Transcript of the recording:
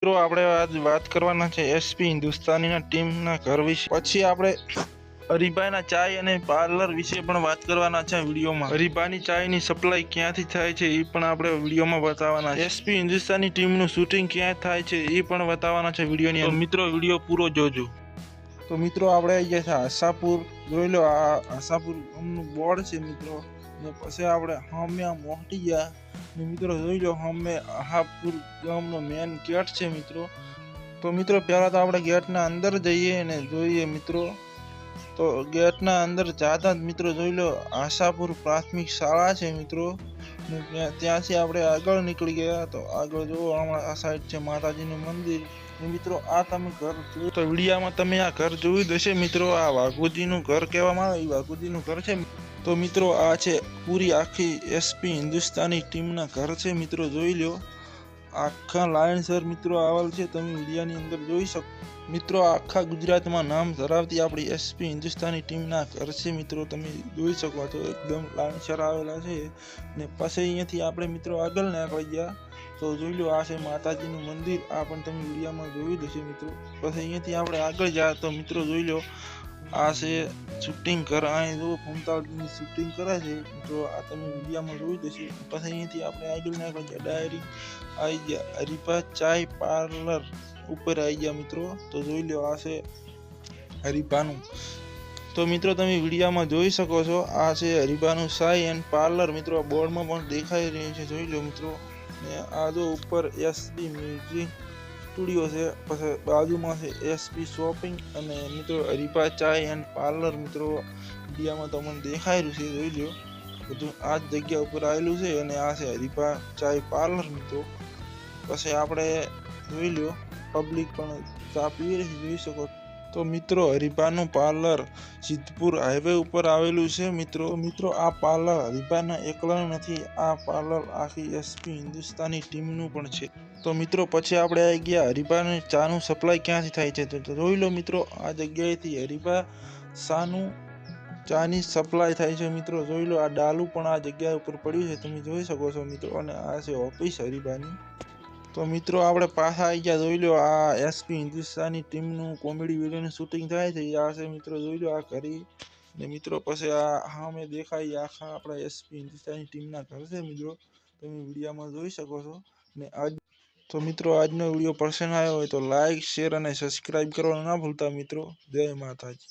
મિત્રો આપણે આજ વાત કરવાના છે એસપી હિન્દુસ્તાનીના ટીમના ઘર વિશે. પછી આપણે હરીભાઈના ચાય અને પાર્લર વિશે પણ વાત કરવાના છે વિડીયોમાં. હરીભાઈની ચાયની સપ્લાય ક્યાંથી થાય છે એ પણ આપણે વિડીયોમાં બતાવવાના છે. એસપી હિન્દુસ્તાની ટીમનું શૂટિંગ ક્યાં થાય છે એ પણ બતાવવાના છે વિડીયોની અંદર. તો મિત્રો વિડીયો પૂરો જોજો. તો મિત્રો આપણે આવી ગયા છે આશાપુર. જોઈ લો આ આશાપુર ગામનું બોર્ડ છે મિત્રો. ને પછી આપણે સામે મોટી ગયા ને મિત્રો જોઈ લો સામે આશાપુર ગામનો મેન ગેટ છે મિત્રો. તો મિત્રો પહેલા તો આપણે ગેટના અંદર જઈએ અને જોઈએ મિત્રો. તો ગેટના અંદર જતા જ મિત્રો જોઈ લો આશાપુર પ્રાથમિક શાળા છે મિત્રો. ત્યાંથી આપણે આગળ નીકળી ગયા. તો આગળ જુઓ હમણાં આ સાઈડ છે માતાજીનું મંદિર. મિત્રો આ તમે ઘર જોયું તો વિડીયામાં તમે આ ઘર જોયું હશે મિત્રો. આ વાઘુજીનું ઘર કહેવામાં આવે એ વાઘુજીનું ઘર છે. તો મિત્રો આ છે પૂરી આખી એસપી હિન્દુસ્તાની ટીમના ઘર છે મિત્રો. જોઈ લો આખા લાઇનસર મિત્રો આવેલ છે. તમે વિડીયાની અંદર જોઈ શકો મિત્રો. આખા ગુજરાતમાં નામ ધરાવતી આપણી એસપી હિન્દુસ્તાની ટીમના ઘર છે મિત્રો. તમે જોઈ શકો છો એકદમ લાઇનસર આવેલા છે. ને પછી અહીંયાથી આપણે મિત્રો આગળ નીકળી ગયા. તો જોઈ લો આ છે માતાજીનું મંદિર. આ પણ તમે વિડીયામાં જોયું હશે મિત્રો. પછી અહીંયાથી આપણે આગળ ગયા તો મિત્રો જોઈ લો આ છે શૂટિંગ ઘર. અહીં જો ફમતાલની શૂટિંગ કરે છે મિત્રો. આ તમે વિડીયામાં જોયું હશે. પછી અહીંયાથી આપણે આગળ નીકળી ગયા. ડાયરી આવી ગયા હરીભા ચાય પાર્લર ઉપર આવી ગયા મિત્રો. તો જોઈ લો આ છે હરીભાનું. તો મિત્રો તમે વિડીયામાં જોઈ શકો છો આ છે હરીભાનું ચાય એન્ડ પાર્લર મિત્રો. બોર્ડમાં પણ દેખાઈ રહ્યું છે જોઈ લો મિત્રો. ને આ જો ઉપર એસપી મ્યુઝિક સ્ટુડિયો છે. પછી બાજુમાં છે એસપી શોપિંગ અને મિત્રો હરીભા ચાય એન્ડ પાર્લર મિત્રો વિડીયામાં તમને દેખાઈ રહ્યું છે જોઈ લો. બધું આ જ જગ્યા ઉપર આવેલું છે અને આ છે હરીભા ચાય પાર્લર મિત્રો. પછી આપણે જોઈ લો પબ્લિક પણ ચા પી રહી જોઈ શકો. તો મિત્રો હરીભાનું પાર્લર સિદ્ધપુર હાઈવે ઉપર આવેલું છે મિત્રો. મિત્રો આ પાર્લર હરીભાના એકલાનું નથી. આ પાર્લર આખી એસપી હિન્દુસ્તાની ટીમનું પણ છે. તો મિત્રો પછી આપણે આવી ગયા હરીભાને ચાનું સપ્લાય ક્યાંથી થાય છે. તો જોઈ લો મિત્રો આ જગ્યાએથી હરીભા ચાની સપ્લાય થાય છે મિત્રો. જોઈ લો આ ડાલું પણ આ જગ્યા ઉપર પડ્યું છે તમે જોઈ શકો છો મિત્રો. અને આ છે ઓફિસ હરીભાની. તો મિત્રો આપણે પાછા આવી ગયા. જોઈ લો આ એસપી હિન્દુસ્તાની ટીમનું કોમેડી વિડીયોનું શૂટિંગ થાય છે આ છે મિત્રો. જોઈ લો આ કરી ને મિત્રો પછી આ સામે દેખાય આખા આપણા એસપી હિન્દુસ્તાની ટીમના ઘર છે મિત્રો. તમે વિડીયામાં જોઈ શકો છો. ને તો મિત્રો આજનો વિડીયો પસંદ આવ્યો હોય તો લાઈક શેર અને સબસ્ક્રાઈબ કરવાનું ના ભૂલતા મિત્રો. જય માતાજી.